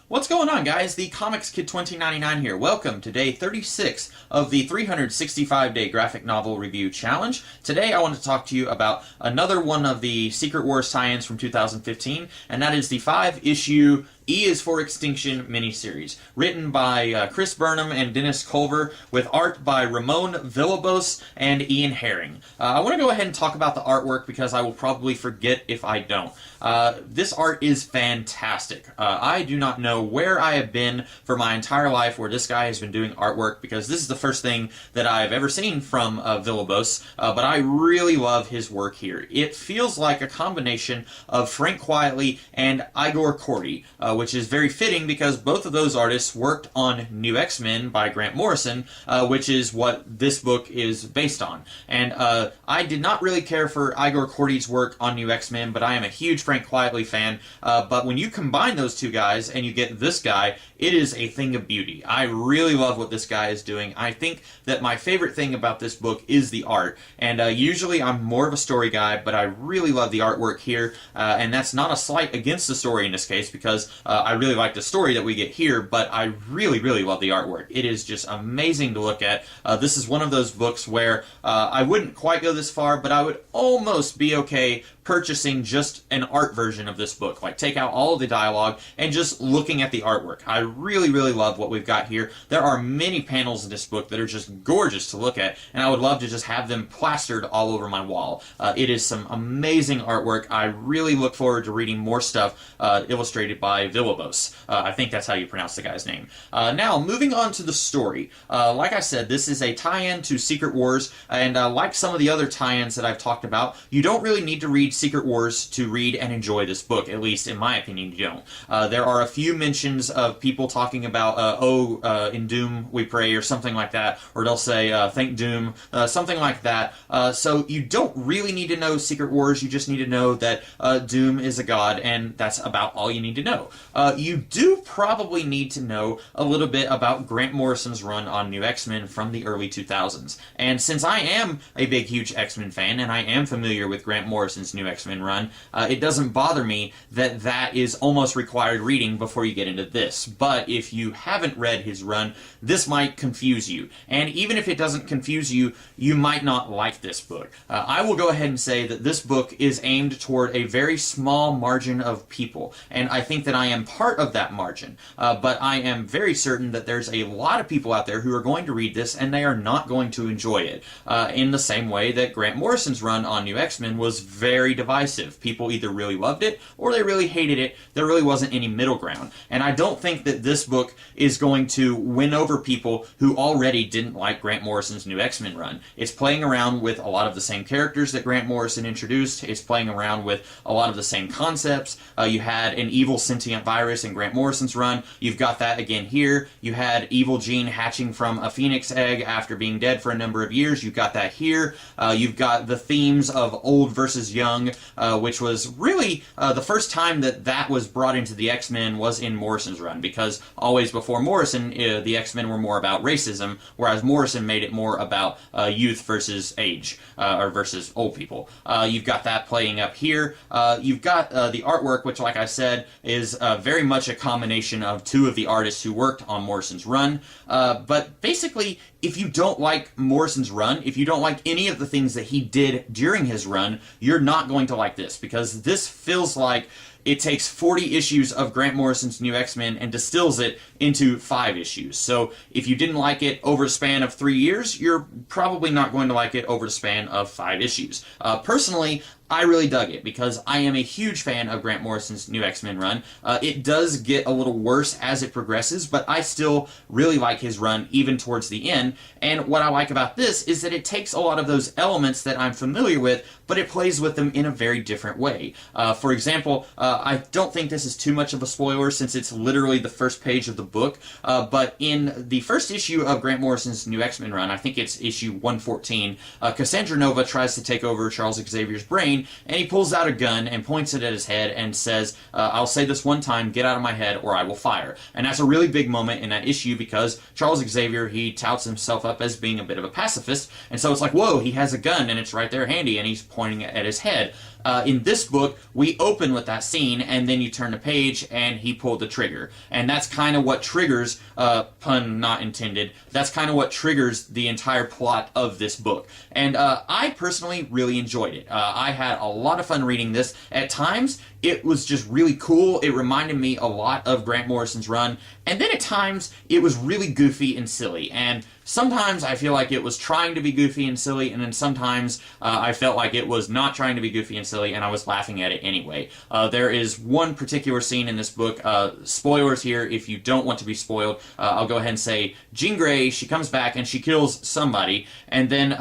What's going on, guys? The Comics Kid 2099 here. Welcome to day 36 of the 365-day graphic novel review challenge. Today I want to talk to you about another one of the Secret Wars tie-ins from 2015, and that is the 5-issue E is For Extinction miniseries, written by Chris Burnham and Dennis Culver, with art by Ramon Villalobos and Ian Herring. I want to go ahead and talk about the artwork because I will probably forget if I don't. This art is fantastic. I do not know where I have been for my entire life where this guy has been doing artwork, because this is the first thing that I've ever seen from Villalobos, but I really love his work here. It feels like a combination of Frank Quitely and Igor Corti, which is very fitting because both of those artists worked on New X-Men by Grant Morrison, which is what this book is based on. And I did not really care for Igor Corti's work on New X-Men, but I am a huge Frank Quitely fan. But when you combine those two guys and you get this guy, it is a thing of beauty. I really love what this guy is doing. I think that my favorite thing about this book is the art. And usually I'm more of a story guy, but I really love the artwork here. And that's not a slight against the story in this case, because I really like the story that we get here, but I really, really love the artwork. It is just amazing to look at. This is one of those books where I wouldn't quite go this far, but I would almost be okay purchasing just an art version of this book. Like, take out all of the dialogue and just looking at the artwork. I really, really love what we've got here. There are many panels in this book that are just gorgeous to look at, and I would love to just have them plastered all over my wall. It is some amazing artwork. I really look forward to reading more stuff illustrated by Villalobos. I think that's how you pronounce the guy's name. Now, moving on to the story. Like I said, this is a tie-in to Secret Wars, and like some of the other tie-ins that I've talked about, you don't really need to read Secret Wars to read and enjoy this book. At least, in my opinion, you don't. There are a few mentions of people talking about, in Doom we pray, or something like that, or they'll say, thank Doom, something like that. So you don't really need to know Secret Wars, you just need to know that Doom is a god, and that's about all you need to know. You do probably need to know a little bit about Grant Morrison's run on New X-Men from the early 2000s. And since I am a big, huge X-Men fan, and I am familiar with Grant Morrison's New X-Men run, it doesn't bother me that that is almost required reading before you get into this. But if you haven't read his run, this might confuse you. And even if it doesn't confuse you, you might not like this book. I will go ahead and say that this book is aimed toward a very small margin of people, and I think that I am part of that margin. But I am very certain that there's a lot of people out there who are going to read this and they are not going to enjoy it. In the same way that Grant Morrison's run on New X-Men was very divisive. People either really loved it or they really hated it. There really wasn't any middle ground. And I don't think that this book is going to win over people who already didn't like Grant Morrison's New X-Men run. It's playing around with a lot of the same characters that Grant Morrison introduced. It's playing around with a lot of the same concepts. You had an evil sentient virus in Grant Morrison's run. You've got that again here. You had Evil Gene hatching from a phoenix egg after being dead for a number of years. You've got that here. You've got the themes of old versus young, which was really the first time that that was brought into the X-Men was in Morrison's run, because always before Morrison, the X-Men were more about racism, whereas Morrison made it more about youth versus age, or versus old people. You've got that playing up here. You've got the artwork, which, like I said, is very much a combination of two of the artists who worked on Morrison's run. But basically, if you don't like Morrison's run, if you don't like any of the things that he did during his run, you're not going to like this, because this feels like it takes 40 issues of Grant Morrison's New X-Men and distills it into 5 issues. So if you didn't like it over a span of 3 years, you're probably not going to like it over a span of 5 issues. Personally, I really dug it because I am a huge fan of Grant Morrison's New X-Men run. It does get a little worse as it progresses, but I still really like his run even towards the end. And what I like about this is that it takes a lot of those elements that I'm familiar with, but it plays with them in a very different way. For example, I don't think this is too much of a spoiler since it's literally the first page of the book, but in the first issue of Grant Morrison's New X-Men run, I think it's issue 114, Cassandra Nova tries to take over Charles Xavier's brain, and he pulls out a gun and points it at his head and says, I'll say this one time, get out of my head or I will fire. And that's a really big moment in that issue because Charles Xavier, he touts himself up as being a bit of a pacifist, and so it's like, whoa, he has a gun and it's right there handy and he's pointing it at his head. In this book, we open with that scene, and then you turn the page, and he pulled the trigger. And that's kind of what triggers, pun not intended, that's kind of what triggers the entire plot of this book. And I personally really enjoyed it. I had a lot of fun reading this. At times, it was just really cool. It reminded me a lot of Grant Morrison's run. And then at times, it was really goofy and silly. And sometimes I feel like it was trying to be goofy and silly, and then sometimes I felt like it was not trying to be goofy and silly, and I was laughing at it anyway. There is one particular scene in this book, spoilers here if you don't want to be spoiled, I'll go ahead and say Jean Grey, she comes back and she kills somebody, and then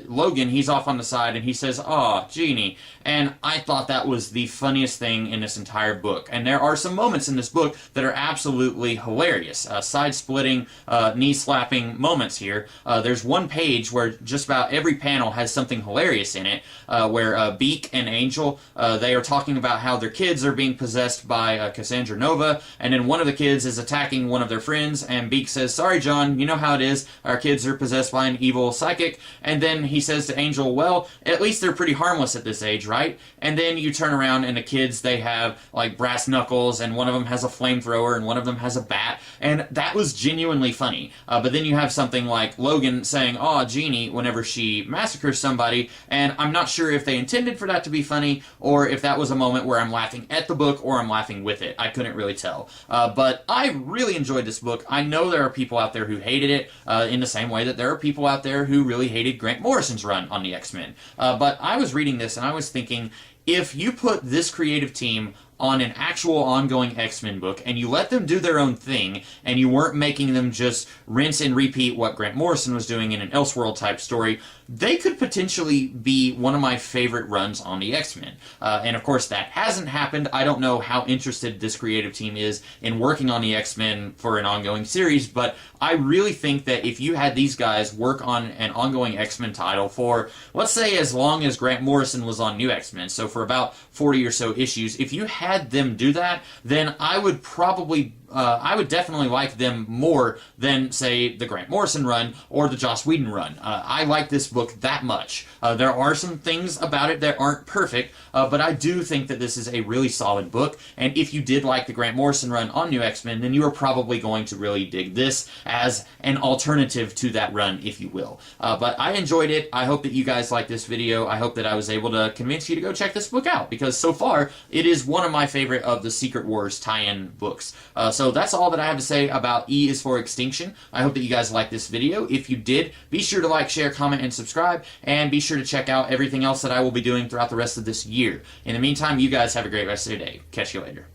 Logan, he's off on the side, and he says, "Aw, Jeannie," and I thought that was the funniest thing in this entire book. And there are some moments in this book that are absolutely hilarious, side-splitting, knee-slapping moments here. There's one page where just about every panel has something hilarious in it, where Beak and Angel, they are talking about how their kids are being possessed by Cassandra Nova, and then one of the kids is attacking one of their friends, and Beak says, "Sorry, John, you know how it is. Our kids are possessed by an evil psychic." And then he says to Angel, "Well, at least they're pretty harmless at this age, right?" And then you turn around, and the kids, they have, like, brass knuckles, and one of them has a flamethrower, and one of them has a bat, and that was genuinely funny. But then you have something like Logan saying, "Aw, Jeannie," whenever she massacres somebody, and I'm not sure if they intended for that to be funny, or if that was a moment where I'm laughing at the book, or I'm laughing with it. I couldn't really tell. But I really enjoyed this book. I know there are people out there who hated it, in the same way that there are people out there who really hated Grant Morrison's run on the X-Men. But I was reading this, and I was thinking, if you put this creative team on an actual ongoing X-Men book, and you let them do their own thing, and you weren't making them just rinse and repeat what Grant Morrison was doing in an Elseworld type story, they could potentially be one of my favorite runs on the X-Men. And of course that hasn't happened. I don't know how interested this creative team is in working on the X-Men for an ongoing series, but I really think that if you had these guys work on an ongoing X-Men title for, let's say, as long as Grant Morrison was on New X-Men, so for about 40 or so issues, if you had them do that, then I would probably I would definitely like them more than, say, the Grant Morrison run or the Joss Whedon run. I like this book that much. There are some things about it that aren't perfect, but I do think that this is a really solid book, and if you did like the Grant Morrison run on New X-Men, then you are probably going to really dig this as an alternative to that run, if you will. But I enjoyed it. I hope that you guys liked this video. I hope that I was able to convince you to go check this book out, because so far, it is one of my favorite of the Secret Wars tie-in books. So that's all that I have to say about E is for Extinction. I hope that you guys liked this video. If you did, be sure to like, share, comment, and subscribe, and be sure to check out everything else that I will be doing throughout the rest of this year. In the meantime, you guys have a great rest of your day. Catch you later.